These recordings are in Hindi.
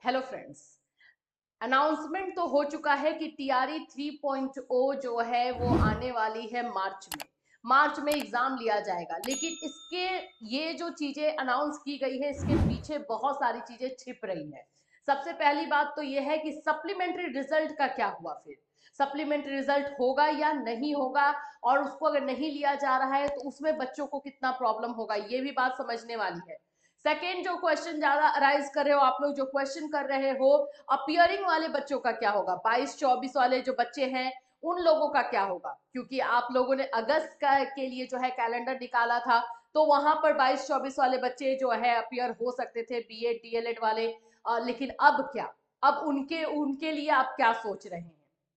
हेलो फ्रेंड्स, अनाउंसमेंट तो हो चुका है कि टीआरई 3.0 जो है वो आने वाली है मार्च में एग्जाम लिया जाएगा। लेकिन इसके ये जो चीजें अनाउंस की गई है इसके पीछे बहुत सारी चीजें छिप रही है। सबसे पहली बात तो ये है कि सप्लीमेंट्री रिजल्ट का क्या हुआ। फिर सप्लीमेंट्री रिजल्ट होगा या नहीं होगा, और उसको अगर नहीं लिया जा रहा है तो उसमें बच्चों को कितना प्रॉब्लम होगा, ये भी बात समझने वाली है। सेकेंड जो क्वेश्चन ज्यादा अराइज कर रहे हो आप लोग, जो क्वेश्चन कर रहे हो अपियरिंग वाले बच्चों का क्या होगा, 22-24 वाले जो बच्चे हैं उन लोगों का क्या होगा। क्योंकि आप लोगों ने अगस्त का के लिए जो है कैलेंडर निकाला था, तो वहां पर 22-24 वाले बच्चे जो है अपियर हो सकते थे, बीएड डीएलएड वाले। लेकिन अब क्या, अब उनके उनके लिए आप क्या सोच रहे हैं,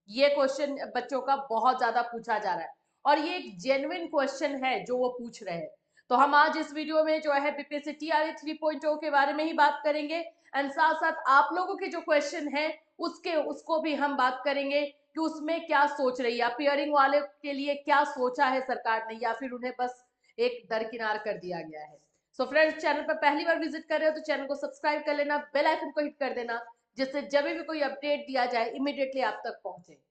ये क्वेश्चन बच्चों का बहुत ज्यादा पूछा जा रहा है। और ये एक जेन्युइन क्वेश्चन है जो वो पूछ रहे हैं। तो हम आज इस वीडियो में जो है बीपीएससी टीआरई 3.0 के बारे में ही बात करेंगे, एंड साथ साथ आप लोगों के जो क्वेश्चन है उसको भी हम बात करेंगे कि उसमें क्या सोच रही है, अपियरिंग वाले के लिए क्या सोचा है सरकार ने, या फिर उन्हें बस एक दरकिनार कर दिया गया है। सो फ्रेंड्स, चैनल पर पहली बार विजिट कर रहे हो तो चैनल को सब्सक्राइब कर लेना, बेल आइकन को हिट कर देना, जिससे जब भी कोई अपडेट दिया जाए इमीडिएटली आप तक पहुंचे।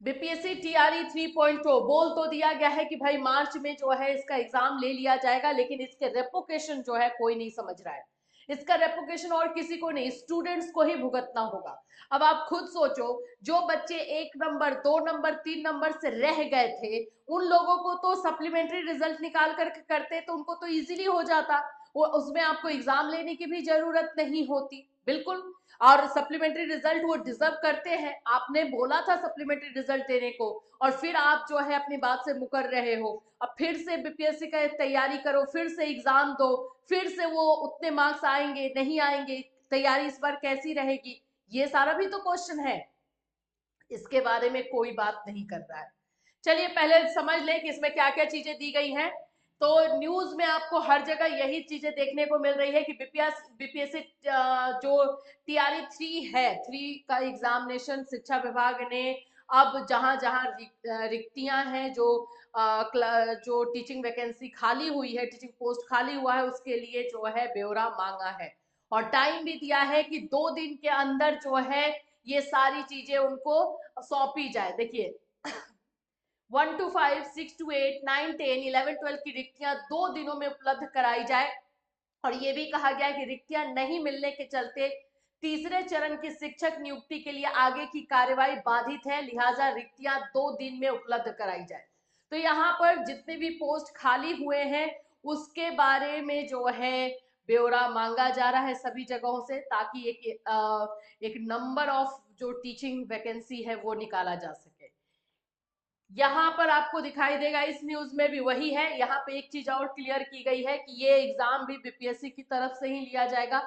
बीपीएससी टीआरई 3.0 बोल तो दिया गया है कि भाई मार्च में जो है इसका एग्जाम ले लिया जाएगा, लेकिन इसके रेपोकेशन जो है कोई नहीं समझ रहा है। इसका रेपोकेशन और किसी को नहीं, स्टूडेंट्स को ही भुगतना होगा। अब आप खुद सोचो, जो बच्चे 1 नंबर 2 नंबर 3 नंबर से रह गए थे, उन लोगों को तो सप्लीमेंट्री रिजल्ट निकाल कर करते तो उनको तो इजीली हो जाता, वो उसमें आपको एग्जाम लेने की भी जरूरत नहीं होती। बिल्कुल। और सप्लीमेंट्री रिजल्ट वो डिजर्व करते हैं, आपने बोला था सप्लीमेंट्री रिजल्ट देने को, और फिर आप जो है अपनी बात से मुकर रहे हो। अब फिर से बीपीएससी का तैयारी करो, फिर से एग्जाम दो, फिर से वो उतने मार्क्स आएंगे नहीं आएंगे, तैयारी इस बार कैसी रहेगी, ये सारा भी तो क्वेश्चन है। इसके बारे में कोई बात नहीं कर रहा है। चलिए पहले समझ लें कि इसमें क्या क्या चीजें दी गई हैं। तो न्यूज में आपको हर जगह यही चीजें देखने को मिल रही है कि बीपीएससी जो टीआरई 3 का एग्जामिनेशन शिक्षा विभाग ने अब जहां जहां रिक्तियां हैं, जो टीचिंग वैकेंसी खाली हुई है, टीचिंग पोस्ट खाली हुआ है, उसके लिए जो है ब्यौरा मांगा है। और टाइम भी दिया है कि 2 दिन के अंदर जो है ये सारी चीजें उनको सौंपी जाए। देखिए 1 to 5, 6 to 8, 9, 10, 11, 12 की रिक्तियां 2 दिनों में उपलब्ध कराई जाए। और ये भी कहा गया है कि रिक्तियां नहीं मिलने के चलते तीसरे चरण की शिक्षक नियुक्ति के लिए आगे की कार्यवाही बाधित है, लिहाजा रिक्तियां 2 दिन में उपलब्ध कराई जाए। तो यहाँ पर जितने भी पोस्ट खाली हुए हैं उसके बारे में जो है ब्यौरा मांगा जा रहा है सभी जगहों से, ताकि एक नंबर ऑफ जो टीचिंग वैकेंसी है वो निकाला जा सके। यहाँ पर आपको दिखाई देगा, इस न्यूज में भी वही है। यहाँ पे एक चीज और क्लियर की गई है कि ये एग्जाम भी बीपीएससी की तरफ से ही लिया जाएगा।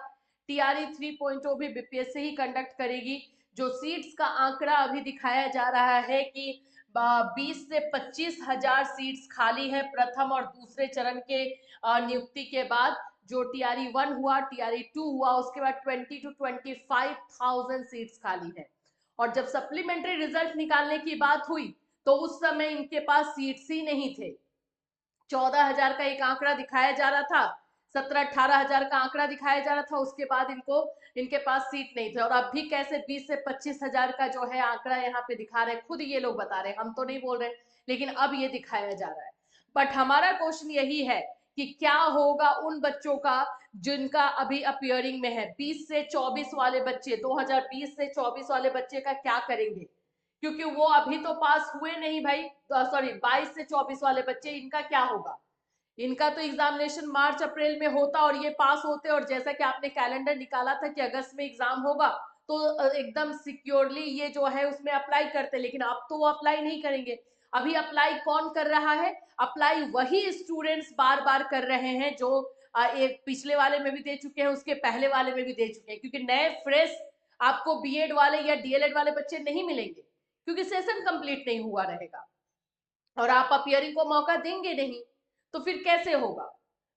टीआरई 3.0 भी बीपीएससी ही कंडक्ट करेगी। जो सीट्स का आंकड़ा अभी दिखाया जा रहा है कि 20 से 25 हजार सीट्स खाली है प्रथम और दूसरे चरण के नियुक्ति के बाद। जो टीआरई 1 हुआ, टीआरई 2 हुआ, उसके बाद 20 to 25,000 सीट्स खाली है। और जब सप्लीमेंट्री रिजल्ट निकालने की बात हुई तो उस समय इनके पास सीट्स ही नहीं थे। 14 हजार का एक आंकड़ा दिखाया जा रहा था, 17-18 हजार का आंकड़ा दिखाया जा रहा था, उसके बाद इनके पास सीट नहीं थे। और अब भी कैसे 20 से 25 हजार का जो है आंकड़ा यहाँ पे दिखा रहे हैं, खुद ये लोग बता रहे हैं, हम तो नहीं बोल रहे, लेकिन अब ये दिखाया जा रहा है। बट हमारा क्वेश्चन यही है कि क्या होगा उन बच्चों का जिनका अभी अपियरिंग में है। 20 से 24 वाले बच्चे, 2020 से 24 वाले बच्चे का क्या करेंगे, क्योंकि वो अभी तो पास हुए नहीं भाई। सॉरी, 22 से 24 वाले बच्चे, इनका क्या होगा। इनका तो एग्जामिनेशन मार्च अप्रैल में होता और ये पास होते, और जैसा कि आपने कैलेंडर निकाला था कि अगस्त में एग्जाम होगा, तो एकदम सिक्योरली ये जो है उसमें अप्लाई करते, लेकिन अब तो वो अप्लाई नहीं करेंगे। अभी अप्लाई कौन कर रहा है, अप्लाई वही स्टूडेंट्स बार बार कर रहे हैं जो एक पिछले वाले में भी दे चुके हैं, उसके पहले वाले में भी दे चुके हैं, क्योंकि नए फ्रेश आपको बीएड वाले या डीएलएड वाले बच्चे नहीं मिलेंगे, क्योंकि सेशन कंप्लीट नहीं हुआ रहेगा और आप अपियरिंग को मौका देंगे नहीं, तो फिर कैसे होगा।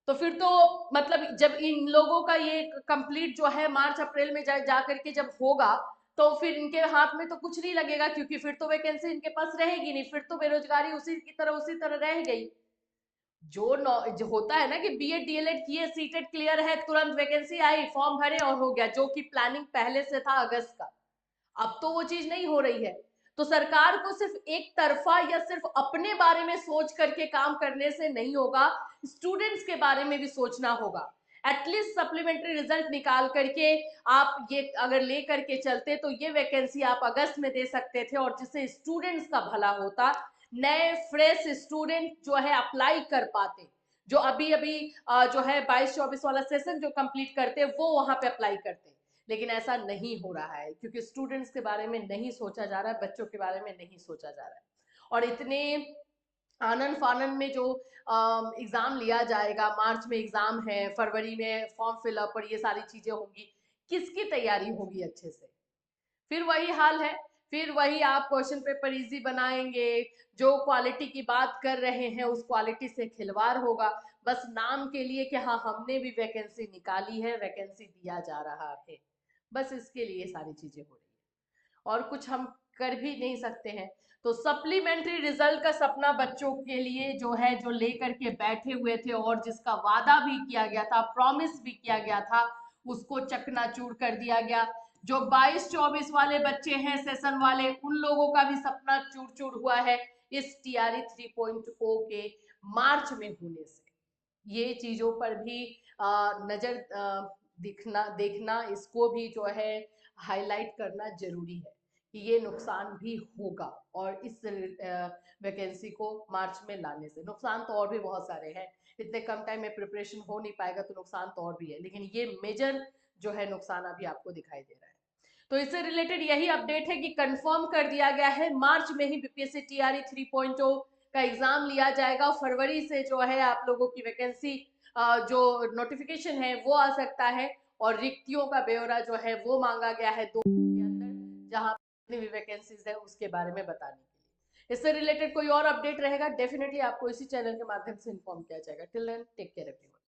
तो फिर तो मतलब जब इन लोगों का ये कंप्लीट जो है मार्च अप्रैल में जा करके जब होगा, तो फिर इनके हाथ में तो कुछ नहीं लगेगा, क्योंकि फिर तो वैकेंसी इनके पास रहेगी नहीं, फिर तो बेरोजगारी उसी तरह रह गई। जो होता है ना कि बीएड डीएलएड किए, सीटेट क्लियर है, तुरंत वैकेंसी आई, फॉर्म भरे और हो गया, जो कि प्लानिंग पहले से था अगस्त का। अब तो वो चीज नहीं हो रही है। तो सरकार को सिर्फ एक तरफा या सिर्फ अपने बारे में सोच करके काम करने से नहीं होगा, स्टूडेंट्स के बारे में भी सोचना होगा। एटलीस्ट सप्लीमेंट्री रिजल्ट निकाल करके आप ये अगर ले करके चलते तो ये वैकेंसी आप अगस्त में दे सकते थे, और जिससे स्टूडेंट्स का भला होता, नए फ्रेश स्टूडेंट जो है अप्लाई कर पाते, जो अभी अभी जो है 22-24 वाला सेशन जो कंप्लीट करते वो वहां पे अप्लाई करते। लेकिन ऐसा नहीं हो रहा है, क्योंकि स्टूडेंट्स के बारे में नहीं सोचा जा रहा है, बच्चों के बारे में नहीं सोचा जा रहा है। और इतने आनन फानन में जो एग्जाम लिया जाएगा, मार्च में एग्जाम है, फरवरी में फॉर्म फिलअप और ये सारी चीजें होंगी, किसकी तैयारी होगी अच्छे से? फिर वही हाल है, फिर वही आप क्वेश्चन पेपर इजी बनाएंगे, जो क्वालिटी की बात कर रहे हैं उस क्वालिटी से खिलवाड़ होगा, बस नाम के लिए कि हाँ हमने भी वैकेंसी निकाली है, वैकेंसी दिया जा रहा है, बस इसके लिए सारी चीजें हो रही है, और कुछ हम कर भी नहीं सकते हैं। तो सप्लीमेंट्री रिजल्ट का सपना बच्चों के लिए जो है, जो लेकर के बैठे हुए थे और जिसका वादा भी किया गया था, प्रॉमिस भी किया गया था, उसको चकनाचूर कर दिया गया। जो 22-24 वाले बच्चे हैं सेशन वाले, उन लोगों का भी सपना चूर चूर हुआ है इस टीआरई 3.0 के मार्च में होने से। ये चीजों पर भी नजर दिखना देखना, इसको भी जो है हाईलाइट करना जरूरी है कि ये नुकसान भी होगा, और इस वैकेंसी को मार्च में लाने से नुकसान तो और भी बहुत सारे हैं। इतने कम टाइम में प्रिपरेशन हो नहीं पाएगा तो नुकसान तो और भी है, लेकिन ये मेजर जो है नुकसान अभी आपको दिखाई दे रहा है। तो इससे रिलेटेड यही अपडेट है कि कंफर्म कर दिया गया है, मार्च में ही बीपीएससी टीआरई 3.0 का एग्जाम लिया जाएगा। फरवरी से जो है आप लोगों की वैकेंसी जो नोटिफिकेशन है वो आ सकता है, और रिक्तियों का ब्यौरा जो है वो मांगा गया है 2 के अंदर, जहां जितनी भी वैकेंसीज है उसके बारे में बताने के लिए। इससे रिलेटेड कोई और अपडेट रहेगा डेफिनेटली आपको इसी चैनल के माध्यम से इन्फॉर्म किया जाएगा। Till then take care everyone.